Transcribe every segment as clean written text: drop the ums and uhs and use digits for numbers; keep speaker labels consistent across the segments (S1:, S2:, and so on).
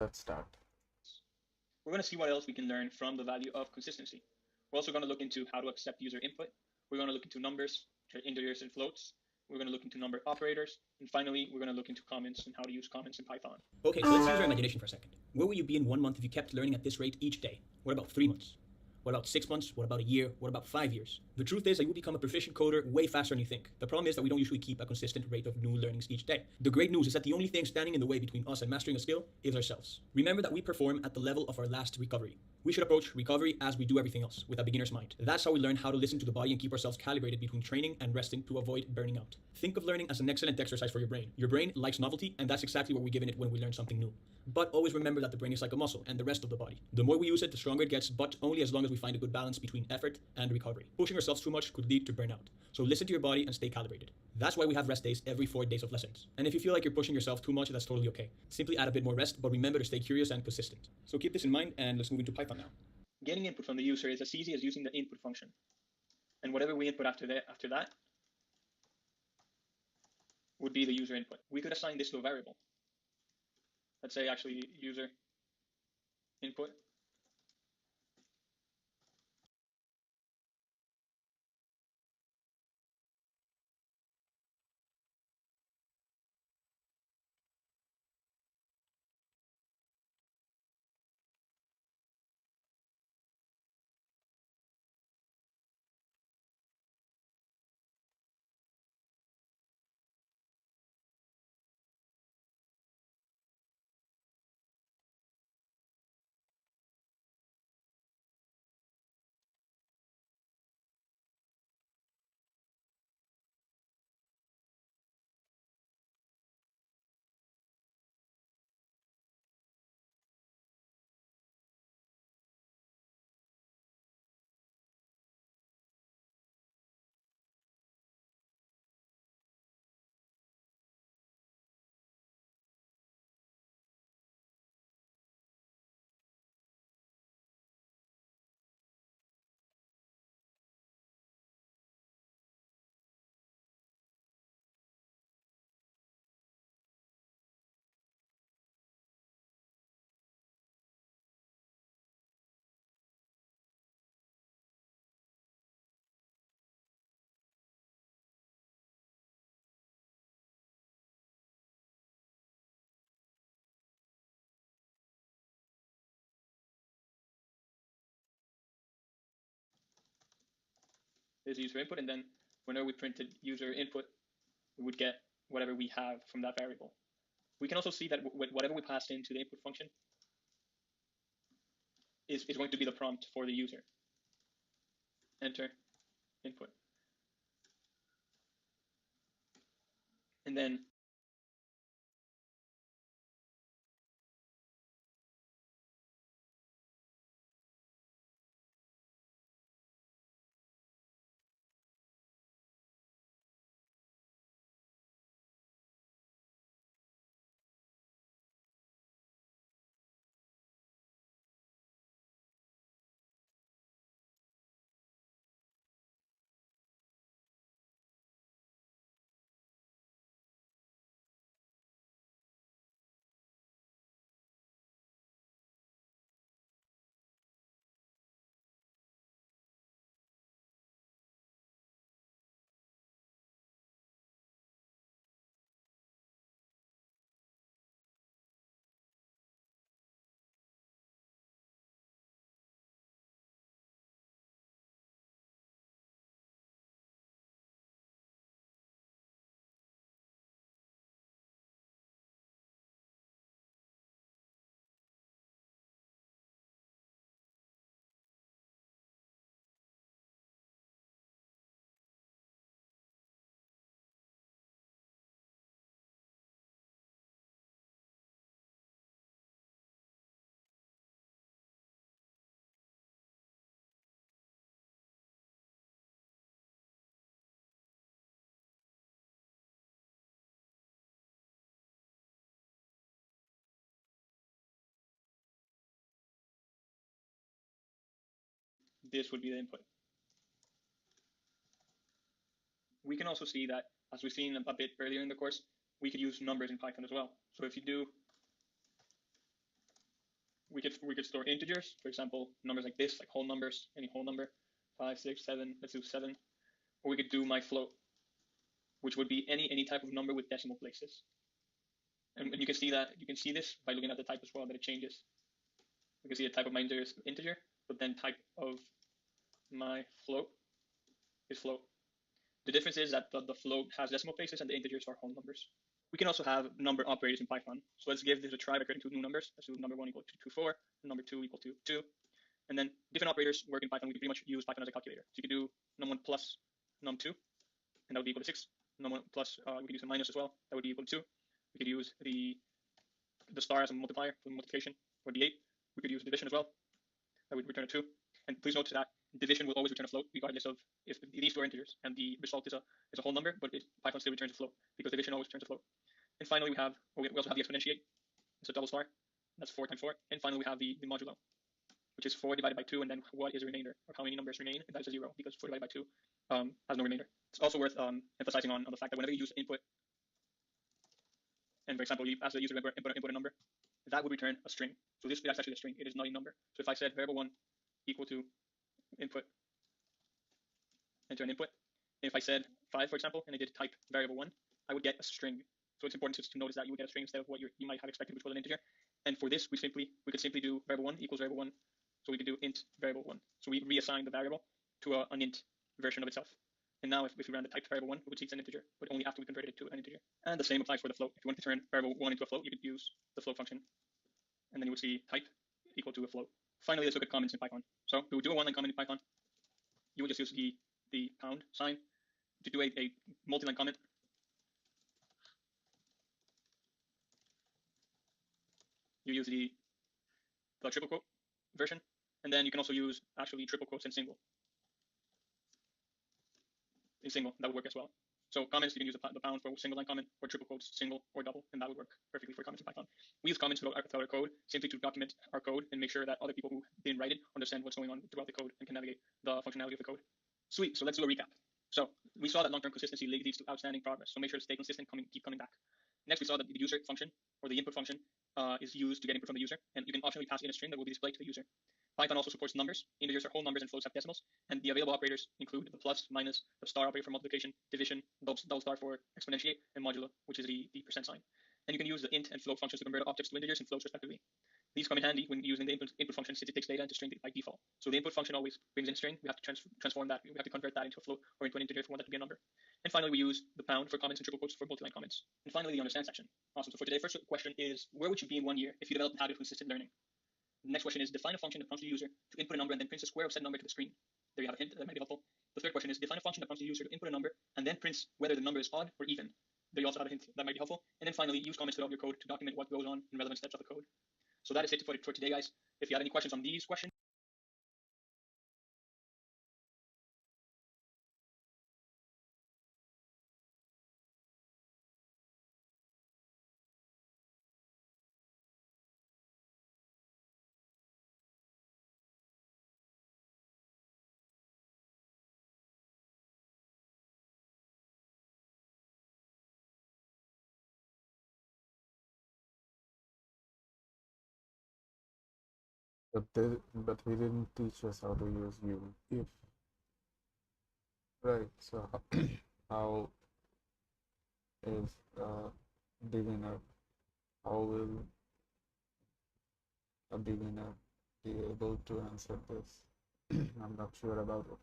S1: Let's start.
S2: We're going to see what else we can learn from the value of consistency. We're also going to look into how to accept user input. We're going to look into numbers, integers and floats. We're going to look into number operators. And finally, we're going to look into comments and how to use comments in Python.
S3: Okay, so let's use our imagination for a second. Where would you be in 1 month if you kept learning at this rate each day? What about 3 months? What about 6 months? What about a year? What about 5 years? The truth is that you will become a proficient coder way faster than you think. The problem is that we don't usually keep a consistent rate of new learnings each day. The great news is that the only thing standing in the way between us and mastering a skill is ourselves. Remember that we perform at the level of our last recovery. We should approach recovery as we do everything else, with a beginner's mind. That's how we learn how to listen to the body and keep ourselves calibrated between training and resting to avoid burning out. Think of learning as an excellent exercise for your brain. Your brain likes novelty, and that's exactly what we're giving it when we learn something new. But always remember that the brain is like a muscle and the rest of the body. The more we use it, the stronger it gets, but only as long as we find a good balance between effort and recovery. Pushing ourselves too much could lead to burnout. So listen to your body and stay calibrated. That's why we have rest days every 4 days of lessons. And if you feel like you're pushing yourself too much, that's totally okay. Simply add a bit more rest, but remember to stay curious and consistent. So keep this in mind, and let's move into Python now.
S2: Getting input from the user is as easy as using the input function. And whatever we input after that would be the user input. We could assign this to a variable. Let's say actually user input. Is user input, and then whenever we printed user input, we would get whatever we have from that variable. We can also see that whatever we passed into the input function is going to be the prompt for the user. Enter input. And then this would be the input. We can also see that, as we've seen a bit earlier in the course, we could use numbers in Python as well. So if you do we could store integers, for example, numbers like this, like whole numbers, any whole number, 5, 6, 7. Let's do 7. Or we could do my float, which would be any type of number with decimal places. And you can see this by looking at the type as well, that it changes. You can see the type of my integer is integer, but then type of my float is float. The difference is that the float has decimal places and the integers are whole numbers. We can also have number operators in Python. So let's give this a try by creating two new numbers. Let's do number 1 equal to 24, and number 2 equal to 2. And then different operators work in Python. We can pretty much use Python as a calculator. So you could do num1 plus num2, and that would be equal to 6. Num1 plus, we could use a minus as well. That would be equal to 2. We could use the star as a multiplier for multiplication, or the 8. We could use division as well. That would return a 2. And please note that division will always return a float, regardless of if these two are integers and the result is a whole number, but Python still returns a float because division always returns a float. And finally, we also have the exponentiate. It's a double star. That's 4 times 4. And finally, we have the modulo, which is 4 divided by 2, and then what is the remainder, or how many numbers remain, and that is a 0, because 4 divided by 2 has no remainder. It's also worth emphasizing on the fact that whenever you use input, and for example, you ask the user to input a number, that would return a string. So this is actually a string. It is not a number. So if I said variable 1 equal to input, enter an input, and if I said 5, for example, and I did type variable 1, I would get a string. So it's important to notice that you would get a string instead of what you might have expected, which was an integer. And for this, we could simply do variable 1 equals variable 1. So we could do int variable 1. So we reassign the variable to an int version of itself. And now if we ran the typed variable 1, we would see it's an integer, but only after we converted it to an integer. And the same applies for the float. If you want to turn variable 1 into a float, you could use the float function. And then you would see type equal to a float. Finally, let's look at comments in Python. So to do a one-line comment in Python, you would just use the pound sign to do a multi-line comment. You use the triple quote version, and then you can also use actually triple quotes in single. That would work as well. So comments, you can use the pound for single line comment, or triple quotes single or double, and that would work perfectly for comments in Python. We use comments throughout our code simply to document our code and make sure that other people who didn't write it understand what's going on throughout the code and can navigate the functionality of the code. Sweet. So let's do a recap. So we saw that long-term consistency leads to outstanding progress. So make sure to stay consistent, keep coming back. Next, we saw that the user function, or the input function, is used to get input from the user, and you can optionally pass in a string that will be displayed to the user. Python also supports numbers. Integers are whole numbers and floats have decimals, and the available operators include the plus, minus, the star operator for multiplication, division, double star for exponentiate, and modulo, which is the percent sign. And you can use the int and float functions to convert objects to integers and floats respectively. These come in handy when using the input function, since it takes data into string by default. So the input function always brings in string. We have to transform that. We have to convert that into a float or into an integer if we want that to be a number. And finally, we use the pound for comments and triple quotes for multi-line comments. And finally, the understand section. Awesome. So for today, first question is, where would you be in 1 year if you developed a habit of consistent learning? The next question is, define a function that prompts the user to input a number and then prints a square of said number to the screen. There you have a hint. That might be helpful. The third question is, define a function that prompts the user to input a number and then prints whether the number is odd or even. There you also have a hint. That might be helpful. And then finally, use comments throughout your code to document what goes on in relevant steps of the code. So that is it for today, guys. If you have any questions on these questions,
S1: But he didn't teach us how to use if. Right. So how is a beginner? How will a beginner be able to answer this? I'm not sure about it.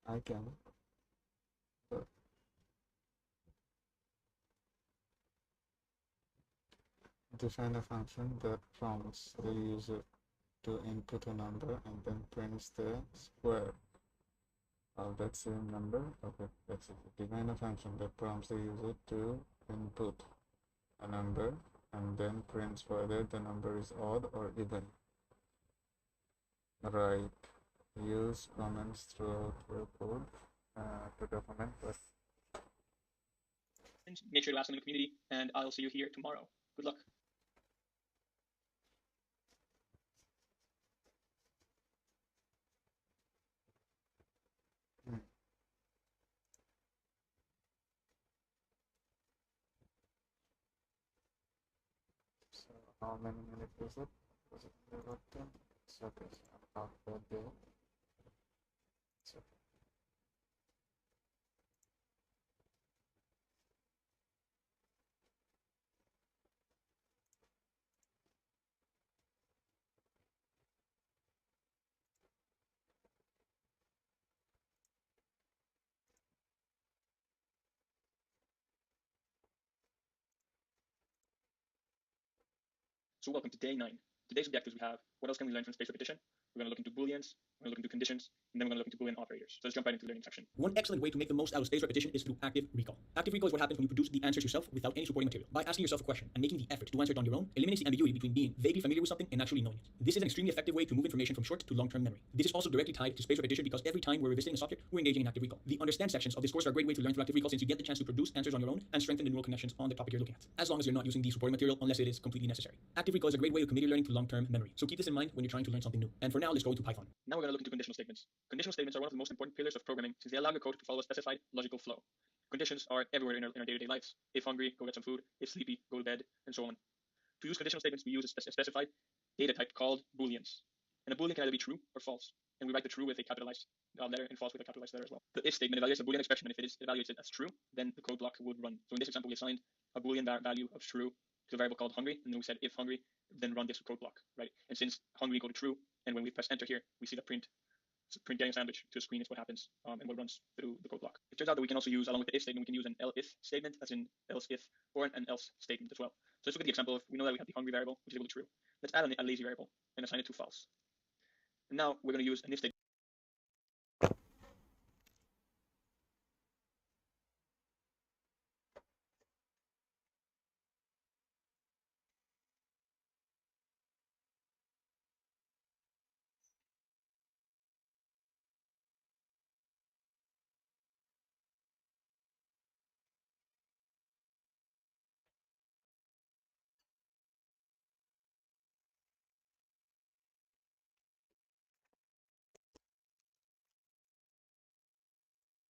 S1: I can, but define a function that prompts the user to input a number and then prints the square of that same number. Okay, that's it. Define a function that prompts the user to input a number and then prints whether the number is odd or even. Right. Use comments throughout your code to document this.
S2: make sure to ask them in the community, and I'll see you here tomorrow. Good luck.
S1: How many minutes is it? Was it about 10? So okay, so I'm halfway there. So
S2: So welcome to day 9. Today's objectives we have, what else can we learn from spaced repetition? We're going to look into booleans, we're going to look into conditions, and then we're going to look into boolean operators. So let's jump right into the learning section.
S3: One excellent way to make the most out of spaced repetition is through active recall. Active recall is what happens when you produce the answers yourself without any supporting material. By asking yourself a question and making the effort to answer it on your own, eliminates the ambiguity between being vaguely familiar with something and actually knowing it. This is an extremely effective way to move information from short to long-term memory. This is also directly tied to spaced repetition because every time we're revisiting a subject, we're engaging in active recall. The understand sections of this course are a great way to learn through active recall since you get the chance to produce answers on your own and strengthen the neural connections on the topic you're looking at, as long as you're not using the supporting material unless it is completely necessary. Active recall is a great way to commit your learning to long-term memory, so keep this in mind when you're trying to learn something new. And for now, let's go into Python.
S2: Now we're going to look into conditional statements. Conditional statements are one of the most important pillars of programming since they allow your code to follow a specified logical flow. Conditions are everywhere in our day-to-day lives. If hungry, go get some food. If sleepy, go to bed, and so on. To use conditional statements, we use a specified data type called booleans. And a boolean can either be true or false. And we write the true with a capitalized letter and false with a capitalized letter as well. The if statement evaluates a boolean expression, and if it evaluates it as true, then the code block would run. So in this example, we assigned a boolean value of true to a variable called hungry, and then we said if hungry, then run this code block, right? And since hungry equal to true, and when we press enter here, we see that print getting a sandwich to a screen is what happens, and what runs through the code block. It turns out that we can also use, along with the if statement, we can use an else statement, as in else if, or an else statement as well. So let's look at the example of, we know that we have the hungry variable, which is equal to true. Let's add a lazy variable and assign it to false. And now we're going to use an if statement.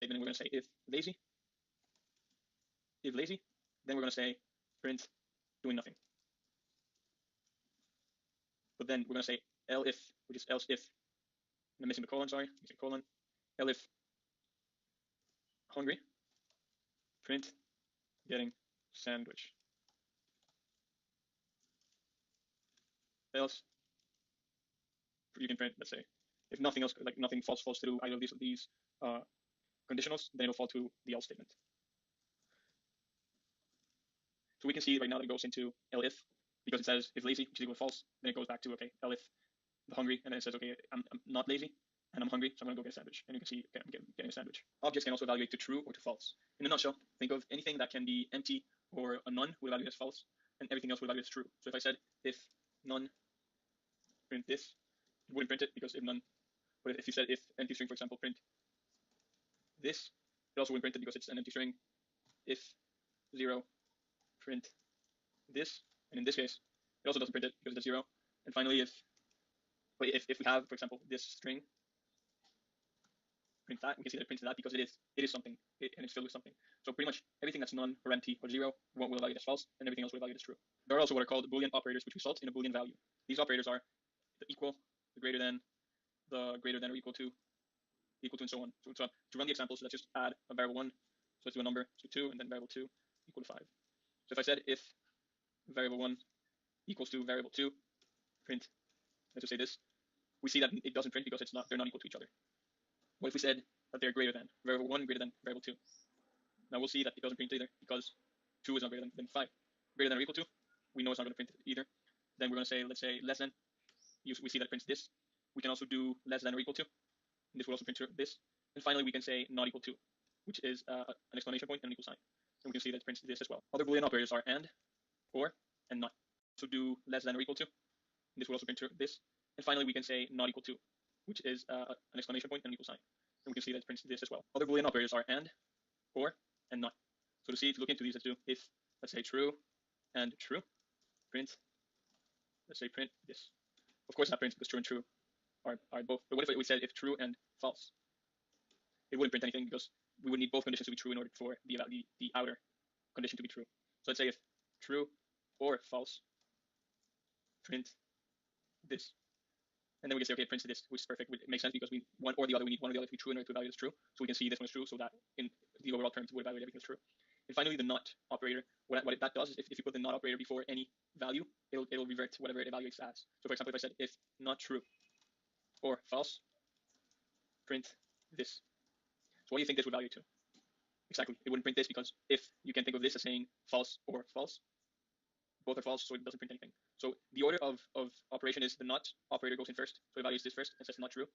S2: And we're going to say if lazy, then we're going to say print doing nothing. But then we're going to say elif, which is else if, I'm missing the colon, sorry, missing colon, elif hungry, print getting sandwich. Else, you can print, let's say, if nothing else, like nothing false through either of these conditionals, then it'll fall to the else statement. So we can see right now that it goes into elif, because it says if lazy, which is equal to false, then it goes back to, okay, elif the hungry, and then it says, okay, I'm not lazy, and I'm hungry, so I'm going to go get a sandwich. And you can see, okay, I'm getting a sandwich. Objects can also evaluate to true or to false. In a nutshell, think of anything that can be empty or a none will evaluate as false, and everything else will evaluate as true. So if I said if none print this, it wouldn't print it because if none. But if you said if empty string, for example, print this, it also wouldn't print it because it's an empty string. If 0 print this, and in this case, it also doesn't print it because it's 0. And finally, if we have, for example, this string, print that, we can see that it prints that because it is something, and it's filled with something. So pretty much everything that's none or empty or 0 will evaluate as false, and everything else will evaluate as true. There are also what are called Boolean operators, which result in a Boolean value. These operators are the equal, the greater than or equal to, and so on. So to run the example, so let's just add a variable 1. So let's do a number, so 2, and then variable 2 equal to 5. So if I said if variable 1 equals to variable 2, print, let's just say this, we see that it doesn't print because they're not equal to each other. What if we said that they're greater than, variable 1 greater than variable 2? Now we'll see that it doesn't print either because 2 is not greater than 5. Greater than or equal to, we know it's not going to print either. Then we're going to say, let's say less than, we see that it prints this. We can also do less than or equal to, and this will also print this. And finally, we can say not equal to, which is an exclamation point and an equal sign. And we can see that it prints this as well. Other Boolean operators are and, or, and not. So do less than or equal to, and this will also print this. And finally, we can say not equal to, which is an exclamation point and an equal sign. And we can see that it prints this as well. Other Boolean operators are and, or, and not. So to look into these, let's do if, let's say true and true, print, let's say print this. Of course, not print because true and true are both. But what if we said if true and false? It wouldn't print anything because we would need both conditions to be true in order for the outer condition to be true. So let's say if true or false, print this. And then we can say, okay, it prints this, which is perfect. It makes sense because we one or the other, we need one or the other to be true in order to evaluate it's true. So we can see this one is true, so that in the overall terms would evaluate everything as true. And finally, the not operator. What that does is if you put the not operator before any value, it'll revert whatever it evaluates as. So for example, if I said if not true or false, print this. So what do you think this would value to? Exactly, it wouldn't print this because if you can think of this as saying false or false, both are false, so it doesn't print anything. So the order of operation is the not operator goes in first, so it evaluates this first and says not true.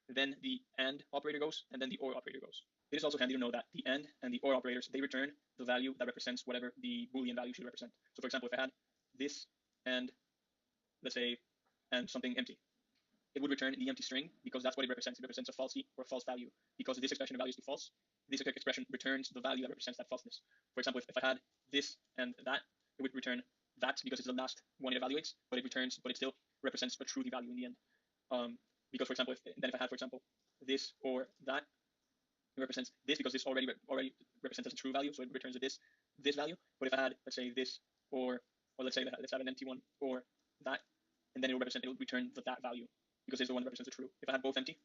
S2: Then the and operator goes, and then the or operator goes. It is also handy to know that the and the or operators, they return the value that represents whatever the Boolean value should represent. So for example, if I had this and let's say and something empty, it would return the empty string because that's what it represents. It represents a falsy or a false value because this expression values the false. This expression returns the value that represents that falseness. For example, if I had this and that, it would return that because it's the last one it evaluates, but it still represents a true value in the end. Because for example, if I had, for example, this or that, it represents this because this already represents as a true value, so it returns a this value. But if I had, let's say, this or let's say let's have an empty one or that, and then it would return that value because it's the one that represents the true. If I had both empty,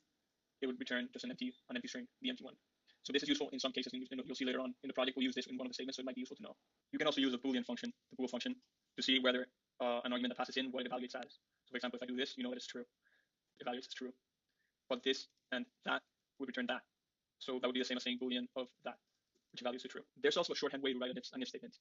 S2: it would return just an empty string, the empty one. So this is useful in some cases, and you'll see later on in the project we'll use this in one of the statements, so it might be useful to know. You can also use a Boolean function, the bool function, to see whether an argument that passes in what it evaluates as. So for example, if I do this, you know that it's true. It evaluates as true. But this and that would return that. So that would be the same as saying Boolean of that, which evaluates the true. There's also a shorthand way to write an if statement.